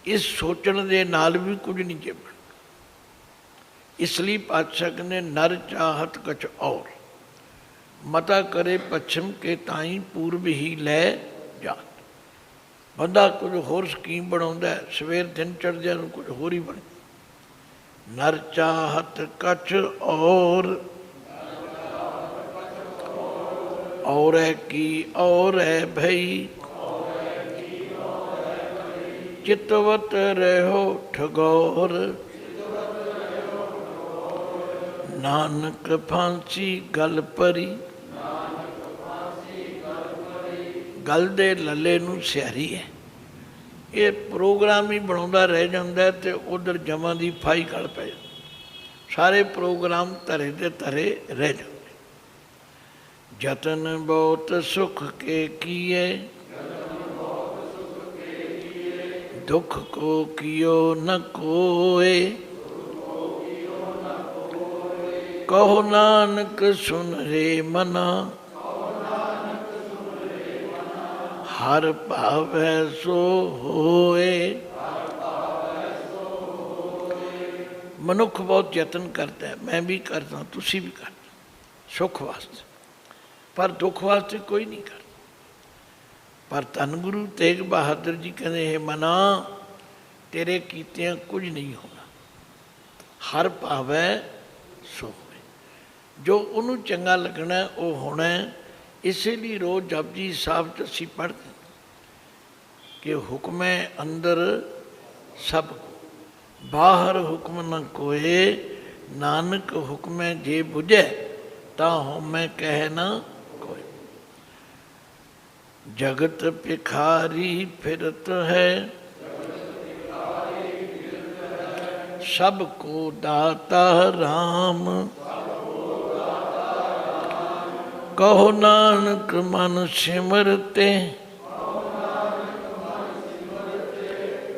Speaker 1: ਇਸ ਸੋਚਣ ਦੇ ਨਾਲ ਵੀ ਕੁਝ ਨਹੀਂ ਜੇਬਣ। ਇਸ ਲਈ ਪਾਤਸ਼ਾਹ ਕਹਿੰਦੇ ਨਰ ਚਾਹਤ ਕਛ ਔਰ, ਮਤਾ ਕਰੇ ਪੱਛਮ ਕੇ ਤਾਈਂ ਪੂਰਬ ਹੀ ਲੈ ਜਾਤ। ਬੰਦਾ ਕੁਝ ਹੋਰ ਸਕੀਮ ਬਣਾਉਂਦਾ, ਸਵੇਰ ਦਿਨ ਚੜ੍ਹਦਿਆਂ ਨੂੰ ਕੁਝ ਹੋਰ ਹੀ ਬਣ। ਨਰ ਚਾਹਤ ਕਛ ਔਰ ਹੈ ਕੀ ਔਰ ਹੈ ਭਈ, ਚਿਤਵਤ ਰਹੋ ਠਗੋਰ, ਨਾਨਕ ਫਾਂਸੀ ਗਲ ਪਰੀ। ਗਲ ਦੇ ਲੱਲੇ ਨੂੰ ਸਿਆਰੀ ਹੈ। ਇਹ ਪ੍ਰੋਗਰਾਮ ਹੀ ਬਣਾਉਂਦਾ ਰਹਿ ਜਾਂਦਾ ਅਤੇ ਉੱਧਰ ਜਮਾਂ ਦੀ ਫਾਈ ਗਲ ਪੈ ਜਾਂਦੀ। ਸਾਰੇ ਪ੍ਰੋਗਰਾਮ ਧਰੇ ਦੇ ਧਰੇ ਰਹਿ ਜਾਂਦੇ। ਜਤਨ ਬਹੁਤ ਸੁਖ ਕੇ ਕੀਏ, ਦੁੱਖ ਕੋ ਕੀਓ ਨ ਕੋਏ, ਕਹੋ ਨਾਨਕ ਸੁਨ ਰੇ ਮਨਾ, ਹਰ ਭਾਵੈ ਸੋ ਹੋਏ। ਮਨੁੱਖ ਬਹੁਤ ਯਤਨ ਕਰਦਾ ਹੈ, ਮੈਂ ਵੀ ਕਰਦਾ, ਤੁਸੀਂ ਵੀ ਕਰਦੇ, ਸੁੱਖ ਵਾਸਤੇ, ਪਰ ਦੁੱਖ ਵਾਸਤੇ ਕੋਈ ਨਹੀਂ ਕਰਦਾ। ਪਰ ਧੰਨ ਗੁਰੂ ਤੇਗ ਬਹਾਦਰ ਜੀ ਕਹਿੰਦੇ ਹੈ ਮਨਾ, ਤੇਰੇ ਕੀਤਿਆਂ ਕੁਝ ਨਹੀਂ ਹੋਣਾ। ਹਰ ਭਾਵੈ ਸੋ ਹੋਏ, ਜੋ ਉਹਨੂੰ ਚੰਗਾ ਲੱਗਣਾ ਉਹ ਹੋਣਾ। ਇਸੇ ਲਈ ਰੋਜ਼ ਜਪਜੀ ਸਾਹਿਬ 'ਚ ਅਸੀਂ ਪੜ੍ਹਦੇ ਕਿ ਹੁਕਮੈ ਅੰਦਰ ਸਭ ਕੋ, ਬਾਹਰ ਹੁਕਮ ਨ ਕੋਏ, ਨਾਨਕ ਹੁਕਮੈ ਜੇ ਬੁਝੈ ਤਾਂ ਹਉਮੈ ਕਹਿ ਨਾ ਕੋਇ। ਜਗਤ ਭਿਖਾਰੀ ਫਿਰਤ ਹੈ, ਸਭ ਕੋ ਦਾਤਾ ਰਾਮ, ਕਹੋ ਨਾਨਕ ਮਨ ਸਿਮਰਤੇ,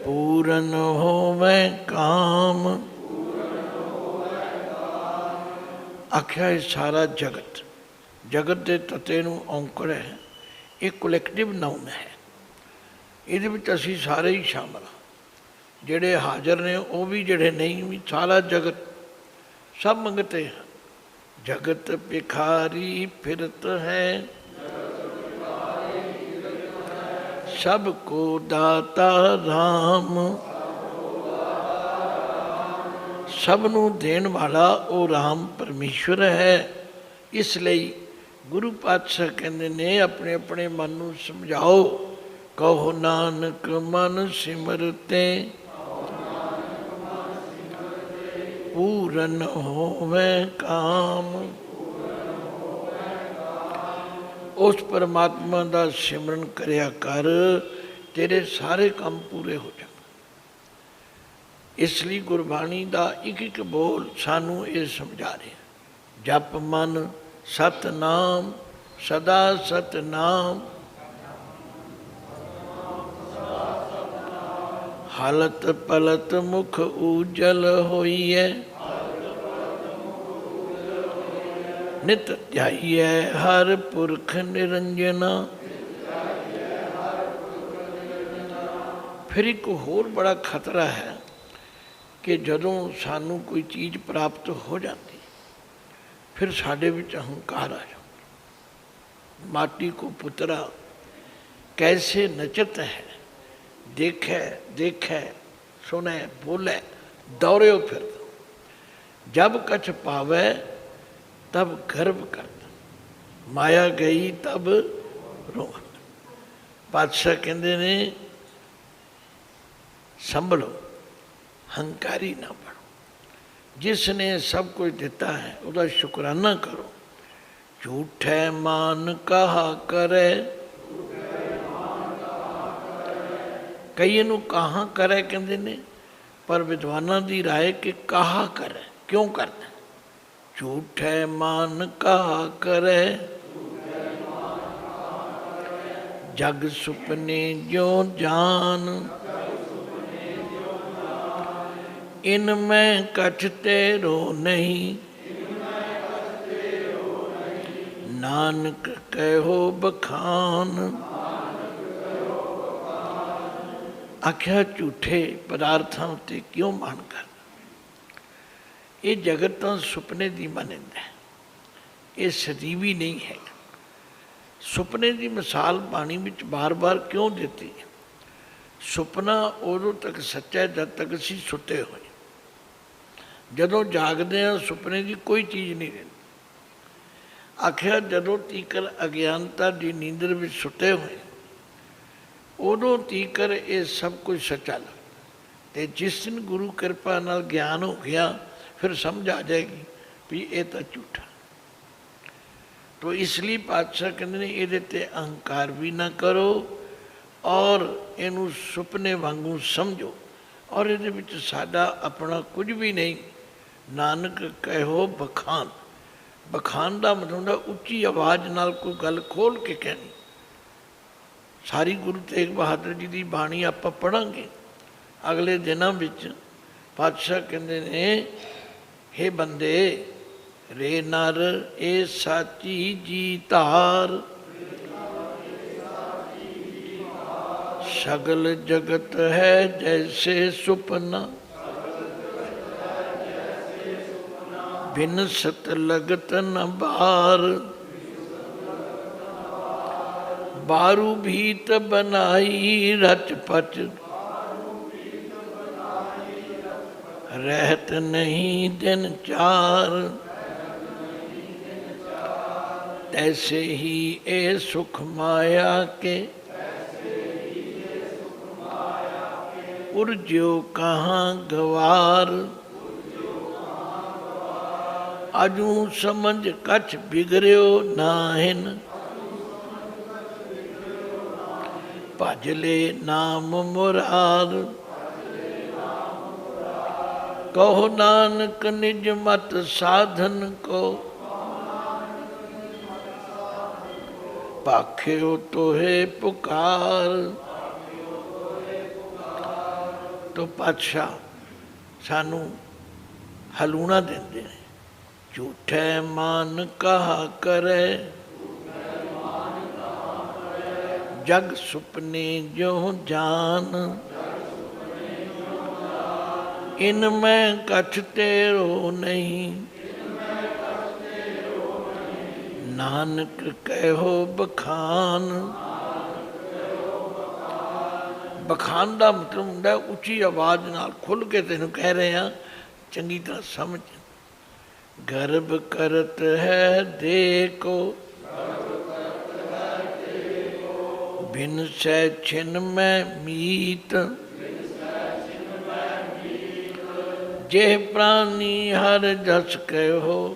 Speaker 1: ਪੂਰਨ ਹੋਵੇ ਕਾਮ। ਆਖਿਆ ਇਹ ਸਾਰਾ ਜਗਤ, ਜਗਤ ਦੇ ਤੱਤੇ ਨੂੰ ਔਂਕੜ ਹੈ। ਇਹ ਕੋਲੈਕਟਿਵ ਨਾਊਨ ਹੈ। ਇਹਦੇ ਵਿੱਚ ਅਸੀਂ ਸਾਰੇ ਹੀ ਸ਼ਾਮਲ ਹਾਂ। ਜਿਹੜੇ ਹਾਜ਼ਰ ਨੇ ਉਹ ਵੀ, ਜਿਹੜੇ ਨਹੀਂ ਵੀ, ਸਾਰਾ ਜਗਤ, ਸਭ ਮੰਗਤੇ ਹਨ। जगत भिखारी फिरत है, सबको दाता राम। सबनों देण वाला वो राम परमेश्वर है। इसलिए गुरु पातशाह कहते ने अपने अपने मन नूं समझाओ, कहो नानक मन सिमरते, पूरन होवे काम। उस परमात्मा का सिमरन करया कर, तेरे सारे काम पूरे हो जाए। इसलिए गुरबाणी का एक एक बोल सानू ये समझा रहे। जप मन सतनाम, सदा सतनाम। हालत पलत मुख उजल होई है, नित ध्याइए हर पुरख निरंजना। फिर एक होर बड़ा खतरा है कि जदों सानू कोई चीज़ प्राप्त हो जाती, फिर साढ़े विच अहंकार आ जाता। माटी को पुतरा कैसे नचत है, देखे देखे सुने बोले दौड़े फिर। जब कछ पावे तब गर्व करता, माया गई तब रोवन। पातशाह कहते ने संभलो, हंकारी ना बनो। जिसने सब कुछ दिता है उसका शुकराना करो। झूठे मान कहा करे, कई नूं कहा करे कहते ने, पर विद्वाना की राय कि कहा करे क्यों करना। झूठे मान कहा करे, जग सुपने जो जान। इनमें कछ तेरो नहीं, नानक कहो बखान। आख्या झूठे पदार्थों उत्ते क्यों मान कर। ये जगत तो सुपने की मान्यता है, ये सजीवी नहीं है। सुपने की मिसाल बाणी में बार बार क्यों देती है। सुपना उदों तक सच्चा है जब तक असीं सुते हुए। जदों जागदे हैं सुपने की कोई चीज़ नहीं रहती। आखिया जदों तीकर अज्ञानता की नींदर में सुते हुए, उदों तीकर ये सब कुछ सच्चा लगता। तो जिस दिन गुरु कृपा नाल ज्ञान हो गया, फिर समझ आ जाएगी भी ये तो झूठा। तो इसलिए पातशाह कहते हैं ये ते अहंकार भी ना करो और इनू सुपने वांगू समझो। और ये साडा अपना कुछ भी नहीं। नानक कहो बखान। बखान का मतलब उच्ची आवाज़ नाल कोई गल खोल के कहनी। सारी गुरु तेग बहादुर जी की बाणी आप पढ़ांगे अगले दिनों में। पातशाह कहते ने, हे बंदे रे नर ए साची जी तार, सगल जगत है जैसे सुपना, बिन सत लगत न बार। बारू भीत बनाई रच पच, रहत नहीं दिन चार। ऐसे ही ए सुख माया के, उर्ज्यो कहाँ गवार। अजू समझ कछ बिगड़ो नाहिन, भजले नाम मुरार। कहो नानक निज मत साधन को, पाख्यो तोहे पुकार। तो पातशाह सानू हलूना देंदे ने। झूठे मान कहा करे, जग सुपने जो जान। इनमें कछ तेरो नहीं, ਨਾਨਕ ਕਹਿਓ ਬਖਾਨ। ਬਖਾਨ ਦਾ ਮਤਲਬ ਹੁੰਦਾ ਉੱਚੀ ਆਵਾਜ਼ ਨਾਲ ਖੁੱਲ੍ਹ ਕੇ ਤੈਨੂੰ ਕਹਿ ਰਹੇ ਹਾਂ, ਚੰਗੀ ਤਰ੍ਹਾਂ ਸਮਝ। ਗਰਬ ਕਰਤ ਹੈ ਦੇਖੋ, ਬਿਨ ਸੈ ਛਿਨ ਮੈਂ ਮੀਤ। ਜੇ ਪ੍ਰਾਨੀ ਹਰ ਜਸ ਕਹਿਓ,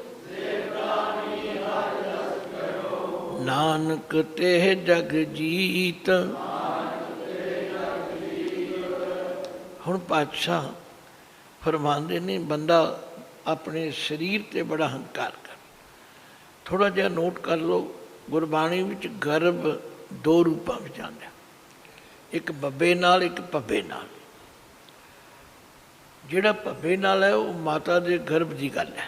Speaker 1: ਨਾਨਕ ਤੇ ਜਗ ਜੀਤ। ਹੁਣ ਪਾਤਸ਼ਾਹ ਫਰਮਾਉਂਦੇ ਨੇ, ਬੰਦਾ ਆਪਣੇ ਸਰੀਰ 'ਤੇ ਬੜਾ ਹੰਕਾਰ ਕਰ। ਥੋੜ੍ਹਾ ਜਿਹਾ ਨੋਟ ਕਰ ਲਓ, ਗੁਰਬਾਣੀ ਵਿੱਚ ਗਰਭ ਦੋ ਰੂਪਾਂ ਵਿੱਚ ਆਉਂਦਾ, ਇੱਕ ਬੱਬੇ ਨਾਲ, ਇੱਕ ਭੱਬੇ ਨਾਲ। ਜਿਹੜਾ ਭੱਬੇ ਨਾਲ ਹੈ ਉਹ ਮਾਤਾ ਦੇ ਗਰਭ ਦੀ ਗੱਲ ਹੈ,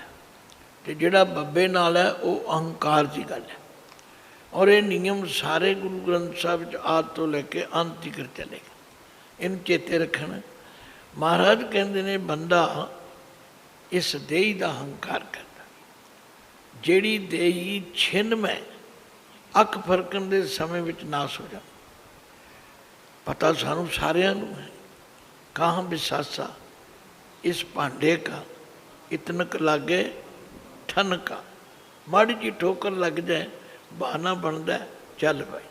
Speaker 1: ਅਤੇ ਜਿਹੜਾ ਬੱਬੇ ਨਾਲ ਹੈ ਉਹ ਅਹੰਕਾਰ ਦੀ ਗੱਲ ਹੈ। ਔਰ ਇਹ ਨਿਯਮ ਸਾਰੇ ਗੁਰੂ ਗ੍ਰੰਥ ਸਾਹਿਬ ਵਿੱਚ ਆਦਿ ਤੋਂ ਲੈ ਕੇ ਅੰਤ ਤੀਕਰ ਚੱਲੇਗਾ। ਇਹਨੂੰ ਚੇਤੇ ਰੱਖਣਾ। ਮਹਾਰਾਜ ਕਹਿੰਦੇ ਨੇ ਬੰਦਾ ਇਸ ਦੇਹੀ ਦਾ ਹੰਕਾਰ ਕਰਦਾ, ਜਿਹੜੀ ਦੇਹੀ ਛਿਨਮੈ ਅੱਖ ਫਰਕਣ ਦੇ ਸਮੇਂ ਵਿੱਚ ਨਾਸ ਹੋ ਜਾਂਦਾ। ਪਤਾ ਸਾਨੂੰ ਸਾਰਿਆਂ ਨੂੰ ਹੈ, ਕਹਾਂ ਬਿਸਾਸਾ ਇਸ ਭਾਂਡੇ ਕਾ ਇਤਨਕ ਲਾਗੇ ਠਨਕਾ। ਮਾੜੀ ਜਿਹੀ ਠੋਕਰ ਲੱਗ ਜਾਏ ਬਹਾਨਾ ਬਣਦਾ, ਚੱਲ ਭਾਈ।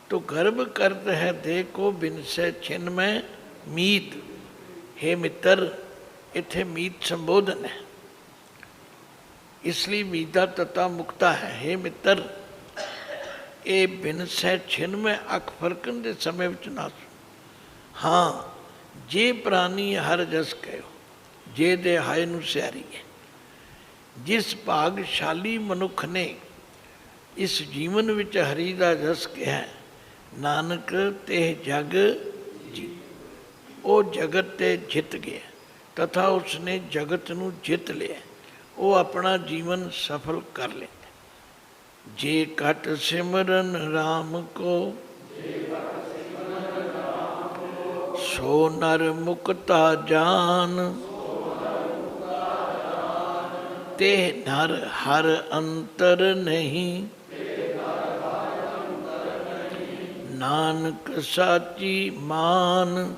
Speaker 1: ਤੋ ਗਰਭ ਕਰਤ ਹੈ ਦੇਖੋ, ਬਿਨ ਸੈ ਛਿਨਮੈ ਮੀਤ। ਹੇ ਮਿੱਤਰ, ਇੱਥੇ ਮੀਤ ਸੰਬੋਧਨ ਹੈ, ਇਸ ਲਈ ਮੀਤ ਦਾ ਤੱਤਾ ਮੁਕਤਾ ਹੈ। ਹੇ ਮਿੱਤਰ, ਇਹ ਬਿਨ ਸੈ ਛਿਨਮੈ ਅੱਖ ਫਰਕਣ ਦੇ ਸਮੇਂ ਵਿੱਚ ਨਾ ਸੁਣ। ਹਾਂ, ਜੇ ਪ੍ਰਾਨੀ ਹਰ ਜਸ ਕਹਿਓ, ਜੇ ਦੇ ਹਾਏ ਨੂੰ ਸਿਆਰੀ ਹੈ। ਜਿਸ ਭਾਗਸ਼ਾਲੀ ਮਨੁੱਖ ਨੇ ਇਸ ਜੀਵਨ ਵਿੱਚ ਹਰੀ ਦਾ ਜਸ ਕਿਹਾ, ਨਾਨਕ ਤੇ ਜਗ ਜੀ। ਉਹ ਜਗਤ 'ਤੇ ਜਿੱਤ ਗਿਆ, ਤਥਾ ਉਸਨੇ ਜਗਤ ਨੂੰ ਜਿੱਤ ਲਿਆ। ਉਹ ਆਪਣਾ ਜੀਵਨ ਸਫਲ ਕਰ ਲੈਂਦਾ। ਜੇ ਘਟ ਸਿਮਰਨ ਰਾਮ ਕੋ, ਸੋ ਨਰ ਮੁਕਤਾ ਜਾਨ। ਤੇ ਨਰ ਹਰ ਅੰਤਰ ਨਹੀਂ, ਨਾਨਕ ਸਾਚੀ ਮਾਨ।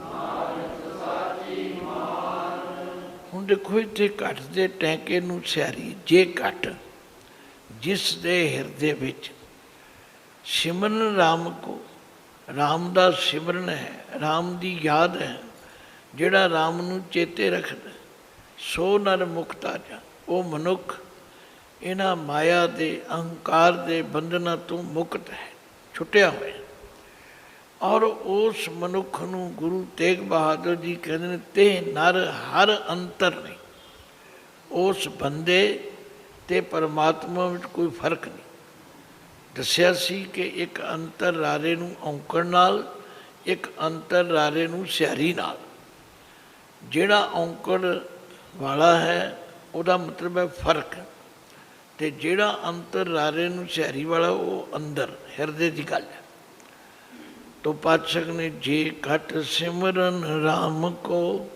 Speaker 1: ਹੁਣ ਦੇਖੋ ਇੱਥੇ ਘਟ ਦੇ ਟੈਂਕੇ ਨੂੰ ਸਿਆਰੀ। ਜੇ ਘਟ ਜਿਸ ਦੇ ਹਿਰਦੇ ਵਿੱਚ ਸਿਮਰਨ ਰਾਮ ਕੋ, ਰਾਮ ਦਾ ਸਿਮਰਨ ਹੈ, ਰਾਮ ਦੀ ਯਾਦ ਹੈ, ਜਿਹੜਾ ਰਾਮ ਨੂੰ ਚੇਤੇ ਰੱਖਦਾ, ਸੋ ਨਰ ਮੁਕਤਾ ਜਾ। ਉਹ ਮਨੁੱਖ ਇਹਨਾਂ ਮਾਇਆ ਦੇ ਅਹੰਕਾਰ ਦੇ ਬੰਧਨਾਂ ਤੋਂ ਮੁਕਤ ਹੈ, ਛੁੱਟਿਆ ਹੋਇਆ। ਔਰ ਉਸ ਮਨੁੱਖ ਨੂੰ ਗੁਰੂ ਤੇਗ ਬਹਾਦਰ ਜੀ ਕਹਿੰਦੇ ਨੇ, ਤੇ ਨਰ ਹਰ ਅੰਤਰ ਨਹੀਂ। ਉਸ ਬੰਦੇ ਅਤੇ ਪਰਮਾਤਮਾ ਵਿੱਚ ਕੋਈ ਫਰਕ ਨਹੀਂ। ਦੱਸਿਆ ਸੀ ਕਿ ਇੱਕ ਅੰਤਰ ਰਾਰੇ ਨੂੰ ਔਂਕੜ ਨਾਲ, ਇੱਕ ਅੰਤਰ ਰਾਰੇ ਨੂੰ ਸਿਆਰੀ ਨਾਲ। ਜਿਹੜਾ ਔਂਕੜ ਵਾਲਾ ਹੈ ਉਹਦਾ ਮਤਲਬ ਹੈ ਫਰਕ, ਅਤੇ ਜਿਹੜਾ ਅੰਤਰ ਰਾਰੇ ਨੂੰ ਸਿਆਰੀ ਵਾਲਾ ਉਹ ਅੰਦਰ ਹਿਰਦੇ ਦੀ ਗੱਲ ਹੈ। ਤੋ ਪਾਤਸ਼ਾਹ ਨੇ ਜੇ ਘਟ ਸਿਮਰਨ ਰਾਮ ਕੋ,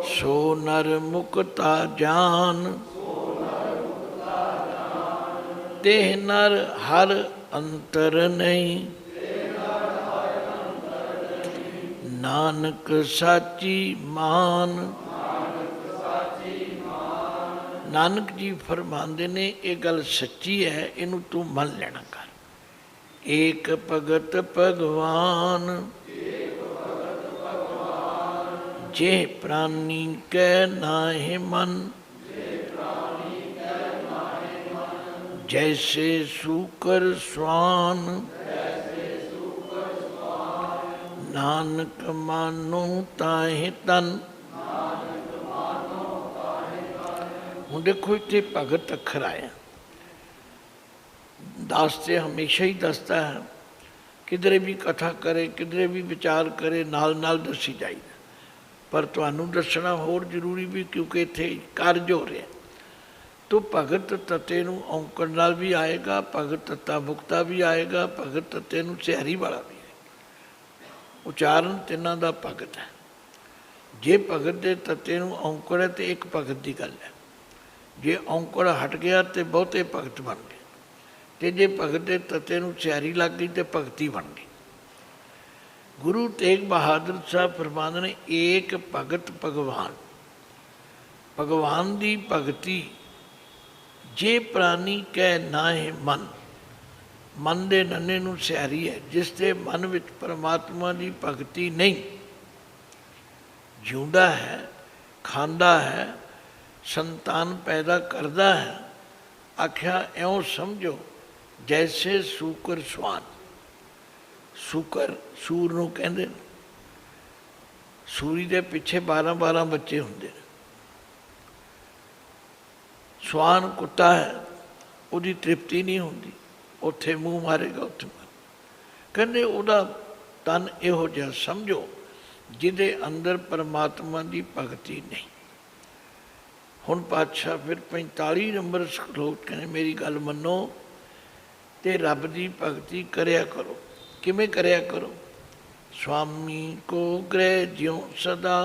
Speaker 1: ਸੋ ਨਰ ਮੁਕਤਾ ਜਾਨ। ਤੇ ਨਰ ਹਰ ਅੰਤਰ ਨਹੀਂ, ਨਾਨਕ ਸਾਚੀ ਮਾਨ। ਨਾਨਕ ਜੀ ਫਰਮਾਉਂਦੇ ਨੇ ਇਹ ਗੱਲ ਸੱਚੀ ਹੈ, ਇਹਨੂੰ ਤੂੰ ਮੰਨ ਲੈਣਾ ਕਰ। ਏਕ ਭਗਤ ਭਗਵਾਨ, ਜੇ ਪ੍ਰਾਨੀ ਕੈ ਨਾਹਿ ਮਨ। ਜੈਸੇ ਸੂਕਰ ਸਵਾਨ, ਨਾਨਕ ਮਾਨੋ ਤਾਹਿ ਤਨ। ਹੁਣ ਦੇਖੋ ਇੱਥੇ ਭਗਤ ਅੱਖਰ ਆਇਆ। ਦਾਸ ਤੇ ਹਮੇਸ਼ਾ ਹੀ ਦੱਸਦਾ ਹੈ, ਕਿਧਰੇ ਵੀ ਕਥਾ ਕਰੇ, ਕਿਧਰੇ ਵੀ ਵਿਚਾਰ ਕਰੇ, ਨਾਲ ਨਾਲ ਦੱਸੀ ਜਾਈਦਾ। ਪਰ ਤੁਹਾਨੂੰ ਦੱਸਣਾ ਹੋਰ ਜ਼ਰੂਰੀ ਵੀ, ਕਿਉਂਕਿ ਇੱਥੇ ਕਾਰਜ ਹੋ ਰਿਹਾ। ਤੋ ਭਗਤ ਤੱਤੇ ਨੂੰ ਔਂਕੜ ਨਾਲ ਵੀ ਆਏਗਾ, ਭਗਤ ਤੱਤਾ ਮੁਕਤਾ ਵੀ ਆਏਗਾ, ਭਗਤ ਤੱਤੇ ਨੂੰ ਸਿਆਰੀ ਵਾਲਾ ਵੀ ਆਏਗਾ। ਉਚਾਰਨ ਤਿੰਨਾਂ ਦਾ ਭਗਤ ਹੈ। ਜੇ ਭਗਤ ਦੇ ਤੱਤੇ ਨੂੰ ਔਂਕੜ ਹੈ ਤਾਂ ਇੱਕ ਭਗਤ ਦੀ ਗੱਲ ਹੈ। जे औंकड़ हट गया तो बहुते भगत बन गए, तो जे भगत के तत्ते नूं सियारी लग गई तो भगती बन गई। गुरु तेग बहादुर साहब फरमाते ने एक भगत भगवान, भगवान की भगती जे प्राणी कह नाहे मन, मन के नन्हे नूं सियारी है, जिस दे मन विच परमात्मा की भगती नहीं, जिउंदा है, खांदा है, संतान पैदा करता है। आख्या इउं समझो जैसे सूकर स्वान, सूकर सूर नूं कहंदे ने, सूरी दे पिछे 12-12 बच्चे हुंदे ने। स्वान कुत्ता है, उसकी तृप्ति नहीं होंदी, उत्थे मूँह मारेगा उत्थे मार, कहते उहदा तन इहो जिहा समझो जिहदे अंदर परमात्मा की भगती नहीं। हुण पातशाह फिर 45 नंबर श्लोक कहने मेरी गल मनो ते रब की भगती करया करो। किवें करया करो? स्वामी को ग्रह ज्यों सदा,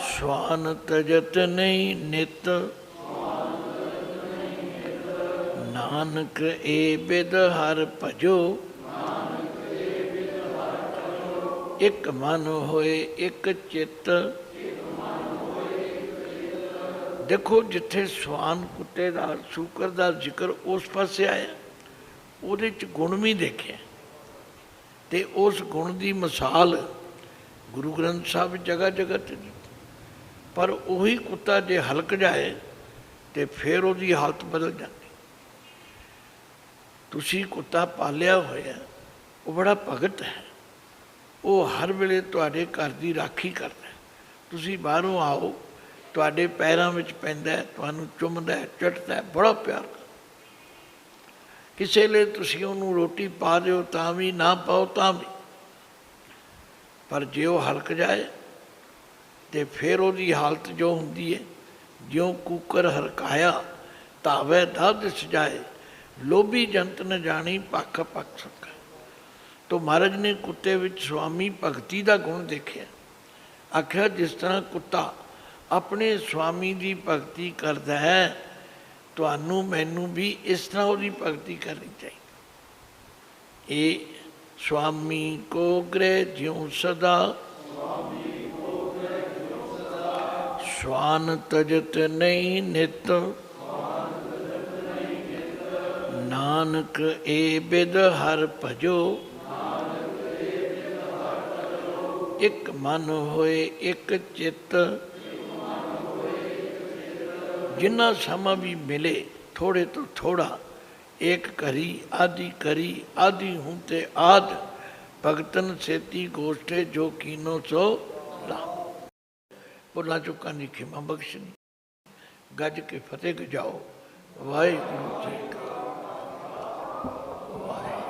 Speaker 1: स्वान तजत नहीं नित, नानक ए बिद हर भजो, एक मन होए एक चित। देखो जिथे स्वान कुत्ते का सूकर का जिक्र उस पासे आया, ਉਹਦੇ 'ਚ गुण भी देखे, तो उस गुण की मिसाल गुरु ग्रंथ साहब जगह जगह ते दी। पर उही कुत्ता जे हलक जाए तो फिर उसकी हालत बदल जाती। तुसी कुत्ता पालिया होया, वो बड़ा भगत है, वो हर वेले तुहाडे घर की राखी करता है। तुसी बाहरों आओ, तुहाडे पैरों में पैंदा है, तुहानूं चुमदा है, चटदा है, बड़ा प्यार करदा। किसी लिए तुसी उहनूं रोटी पा दिओ तां भी, ना पाओ तां भी, पर जे वो हलक जाए तो फिर उसकी हालत जो होंदी है, ज्यों कूकर हरकाया धावे दध सजाए, लोभी जंत न जानी पख पख सका। तो महाराज ने कुत्ते विच स्वामी भगती का गुण देखिया। आख्या जिस तरह कुत्ता अपने स्वामी की भगती करता है, तुहानू मैनू भी इस तरह उसकी भगती करनी चाहिए। ये स्वामी को ग्रह ज्यों सदा, स्वान तजत नहीं नित, नानक ए बिद हर भजो, एक मन होए एक चित। जिन्ना समा भी मिले थोड़े तो थोड़ा, एक करी आदि हूँ ते आद, भगतन सेती गोष्ठे जो कीनो सो ला। भुलां चुकां दी खिमा बख्शनी, गज के फतेह गजाओ। वाहिगुरू जी का वाहिगुरू।